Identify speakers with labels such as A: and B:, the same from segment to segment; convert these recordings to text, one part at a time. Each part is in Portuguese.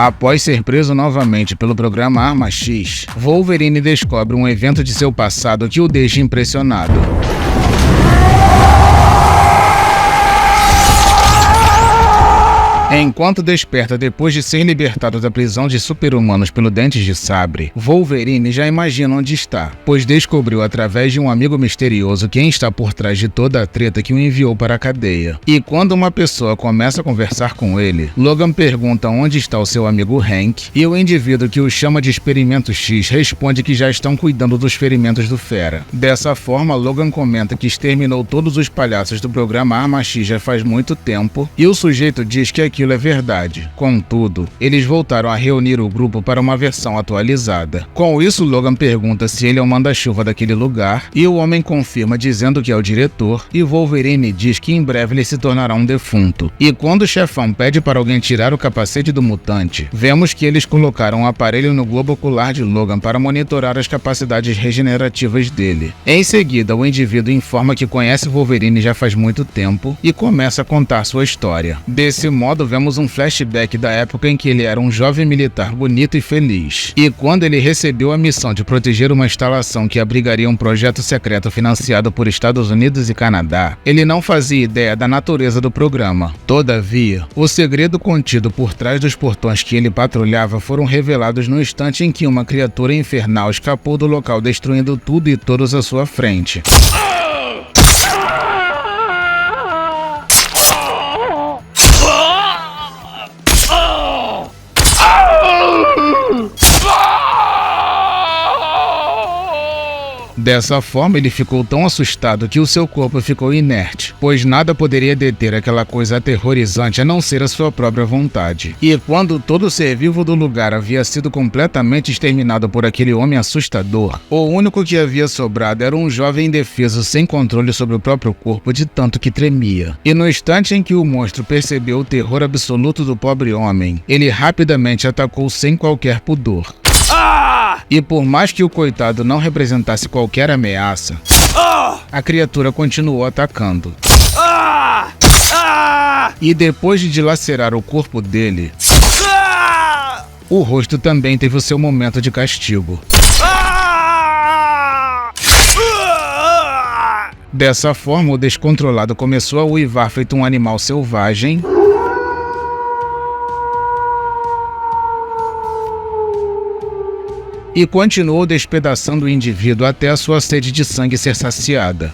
A: Após ser preso novamente pelo programa Arma X, Wolverine descobre um evento de seu passado que o deixa impressionado. Enquanto desperta depois de ser libertado da prisão de super-humanos pelo Dentes de Sabre, Wolverine já imagina onde está, pois descobriu através de um amigo misterioso quem está por trás de toda a treta que o enviou para a cadeia. E quando uma pessoa começa a conversar com ele, Logan pergunta onde está o seu amigo Hank, e o indivíduo que o chama de Experimento X responde que já estão cuidando dos ferimentos do Fera. Dessa forma, Logan comenta que exterminou todos os palhaços do programa Arma X já faz muito tempo, e o sujeito diz que aquilo é verdade. Contudo, eles voltaram a reunir o grupo para uma versão atualizada. Com isso, Logan pergunta se ele é o manda-chuva daquele lugar, e o homem confirma dizendo que é o diretor, e Wolverine diz que em breve ele se tornará um defunto. E quando o chefão pede para alguém tirar o capacete do mutante, vemos que eles colocaram um aparelho no globo ocular de Logan para monitorar as capacidades regenerativas dele. Em seguida, o indivíduo informa que conhece Wolverine já faz muito tempo e começa a contar sua história. Desse modo, vemos um flashback da época em que ele era um jovem militar bonito e feliz. E quando ele recebeu a missão de proteger uma instalação que abrigaria um projeto secreto financiado por Estados Unidos e Canadá, ele não fazia ideia da natureza do programa. Todavia, o segredo contido por trás dos portões que ele patrulhava foram revelados no instante em que uma criatura infernal escapou do local destruindo tudo e todos à sua frente. Dessa forma, ele ficou tão assustado que o seu corpo ficou inerte, pois nada poderia deter aquela coisa aterrorizante a não ser a sua própria vontade. E quando todo ser vivo do lugar havia sido completamente exterminado por aquele homem assustador, o único que havia sobrado era um jovem indefeso sem controle sobre o próprio corpo de tanto que tremia. E no instante em que o monstro percebeu o terror absoluto do pobre homem, ele rapidamente atacou sem qualquer pudor. E por mais que o coitado não representasse qualquer ameaça, a criatura continuou atacando. E depois de dilacerar o corpo dele, o rosto também teve o seu momento de castigo. Dessa forma, o descontrolado começou a uivar feito um animal selvagem, e continuou despedaçando o indivíduo até a sua sede de sangue ser saciada.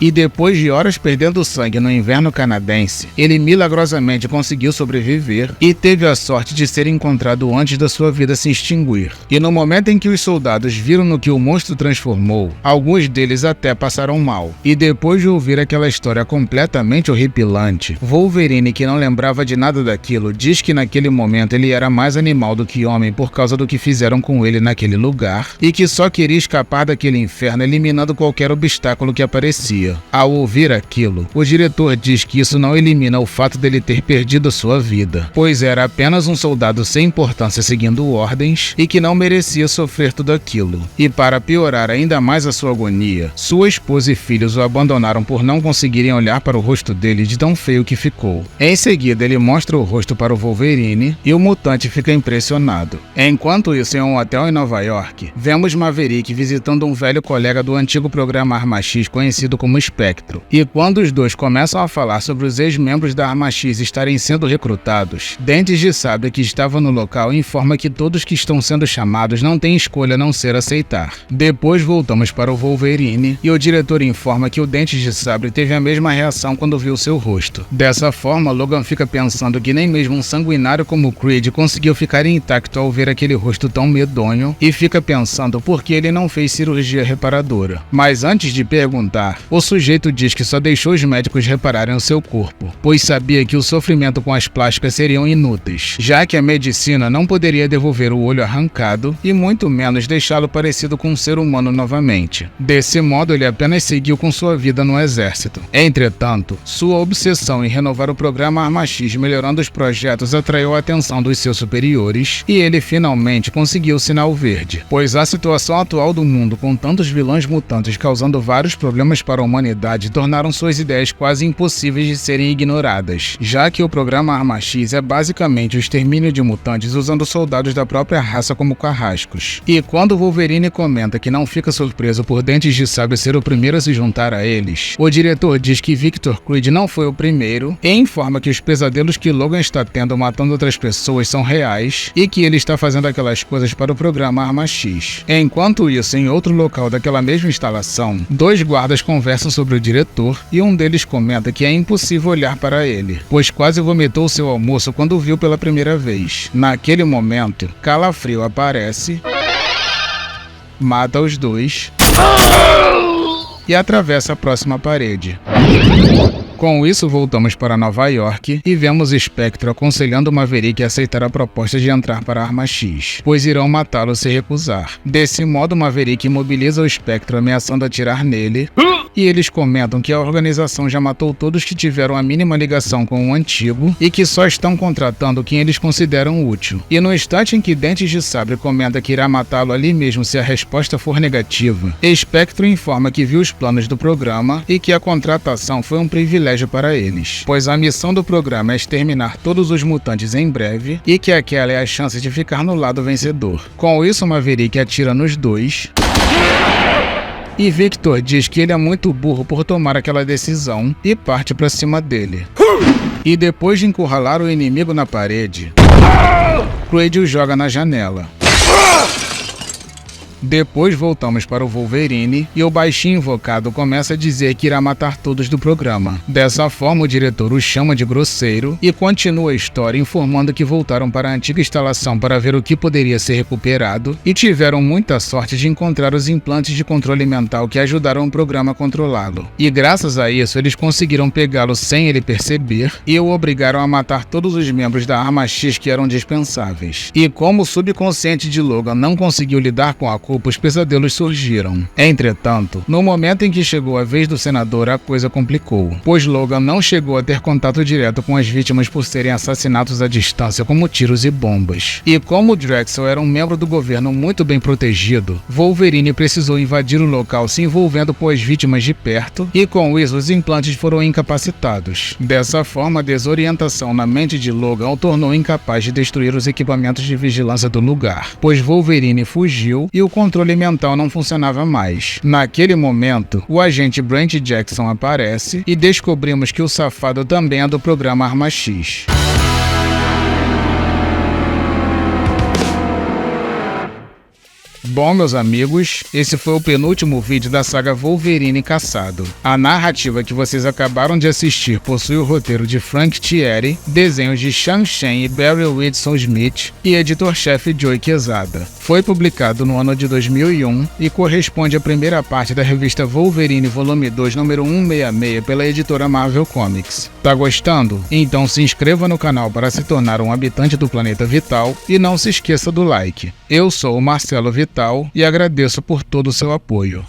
A: E depois de horas perdendo sangue no inverno canadense, ele milagrosamente conseguiu sobreviver e teve a sorte de ser encontrado antes da sua vida se extinguir. E no momento em que os soldados viram no que o monstro transformou, alguns deles até passaram mal. E depois de ouvir aquela história completamente horripilante, Wolverine, que não lembrava de nada daquilo, diz que naquele momento ele era mais animal do que homem por causa do que fizeram com ele naquele lugar, e que só queria escapar daquele inferno eliminando qualquer obstáculo que aparecia. Ao ouvir aquilo, o diretor diz que isso não elimina o fato dele ter perdido sua vida, pois era apenas um soldado sem importância seguindo ordens e que não merecia sofrer tudo aquilo. E para piorar ainda mais a sua agonia, sua esposa e filhos o abandonaram por não conseguirem olhar para o rosto dele de tão feio que ficou. Em seguida, ele mostra o rosto para o Wolverine e o mutante fica impressionado. Enquanto isso, em um hotel em Nova York, vemos Maverick visitando um velho colega do antigo programa Arma X conhecido como Espectro. E quando os dois começam a falar sobre os ex-membros da Arma X estarem sendo recrutados, Dentes de Sabre, que estava no local, informa que todos que estão sendo chamados não têm escolha a não ser aceitar. Depois voltamos para o Wolverine e o diretor informa que o Dentes de Sabre teve a mesma reação quando viu seu rosto. Dessa forma, Logan fica pensando que nem mesmo um sanguinário como Creed conseguiu ficar intacto ao ver aquele rosto tão medonho e fica pensando por que ele não fez cirurgia reparadora. Mas antes de perguntar, o sujeito diz que só deixou os médicos repararem o seu corpo, pois sabia que o sofrimento com as plásticas seriam inúteis, já que a medicina não poderia devolver o olho arrancado e muito menos deixá-lo parecido com um ser humano novamente. Desse modo, ele apenas seguiu com sua vida no exército. Entretanto, sua obsessão em renovar o programa Arma X melhorando os projetos atraiu a atenção dos seus superiores e ele finalmente conseguiu o sinal verde, pois a situação atual do mundo com tantos vilões mutantes causando vários problemas para a humanidade humanidade tornaram suas ideias quase impossíveis de serem ignoradas, já que o programa Arma X é basicamente o extermínio de mutantes usando soldados da própria raça como carrascos. E quando Wolverine comenta que não fica surpreso por Dentes de Sabre ser o primeiro a se juntar a eles, o diretor diz que Victor Creed não foi o primeiro e informa que os pesadelos que Logan está tendo matando outras pessoas são reais e que ele está fazendo aquelas coisas para o programa Arma X. Enquanto isso, em outro local daquela mesma instalação, dois guardas conversam sobre o diretor e um deles comenta que é impossível olhar para ele, pois quase vomitou seu almoço quando o viu pela primeira vez. Naquele momento, Calafrio aparece, mata os dois e atravessa a próxima parede. Com isso, voltamos para Nova York e vemos Spectro aconselhando Maverick a aceitar a proposta de entrar para a Arma X, pois irão matá-lo se recusar. Desse modo, Maverick imobiliza o Spectro ameaçando atirar nele, e eles comentam que a organização já matou todos que tiveram a mínima ligação com o antigo e que só estão contratando quem eles consideram útil. E no instante em que Dentes de Sabre comenta que irá matá-lo ali mesmo se a resposta for negativa, Spectro informa que viu os planos do programa e que a contratação foi um privilégio para eles, pois a missão do programa é exterminar todos os mutantes em breve e que aquela é a chance de ficar no lado vencedor. Com isso, Maverick atira nos dois e Victor diz que ele é muito burro por tomar aquela decisão e parte para cima dele. E depois de encurralar o inimigo na parede, Creed o joga na janela. Depois voltamos para o Wolverine e o baixinho invocado começa a dizer que irá matar todos do programa. Dessa forma, o diretor o chama de grosseiro e continua a história informando que voltaram para a antiga instalação para ver o que poderia ser recuperado e tiveram muita sorte de encontrar os implantes de controle mental que ajudaram o programa a controlá-lo. E graças a isso, eles conseguiram pegá-lo sem ele perceber e o obrigaram a matar todos os membros da Arma X que eram dispensáveis. E como o subconsciente de Logan não conseguiu lidar com a os pesadelos surgiram. Entretanto, no momento em que chegou a vez do senador, a coisa complicou, pois Logan não chegou a ter contato direto com as vítimas por serem assassinatos à distância como tiros e bombas. E como Drexel era um membro do governo muito bem protegido, Wolverine precisou invadir o local se envolvendo com as vítimas de perto e com isso os implantes foram incapacitados. Dessa forma, a desorientação na mente de Logan o tornou incapaz de destruir os equipamentos de vigilância do lugar, pois Wolverine fugiu e o controle mental não funcionava mais. Naquele momento, o agente Brent Jackson aparece e descobrimos que o safado também é do programa Arma X. Bom, meus amigos, esse foi o penúltimo vídeo da saga Wolverine Caçado. A narrativa que vocês acabaram de assistir possui o roteiro de Frank Thierry, desenhos de Sean Chen e Barry Windsor Smith e editor-chefe Joe Quesada. Foi publicado no ano de 2001 e corresponde à primeira parte da revista Wolverine Volume 2, número 166, pela editora Marvel Comics. Tá gostando? Então se inscreva no canal para se tornar um habitante do planeta Vital e não se esqueça do like. Eu sou o Marcelo Vital e agradeço por todo o seu apoio.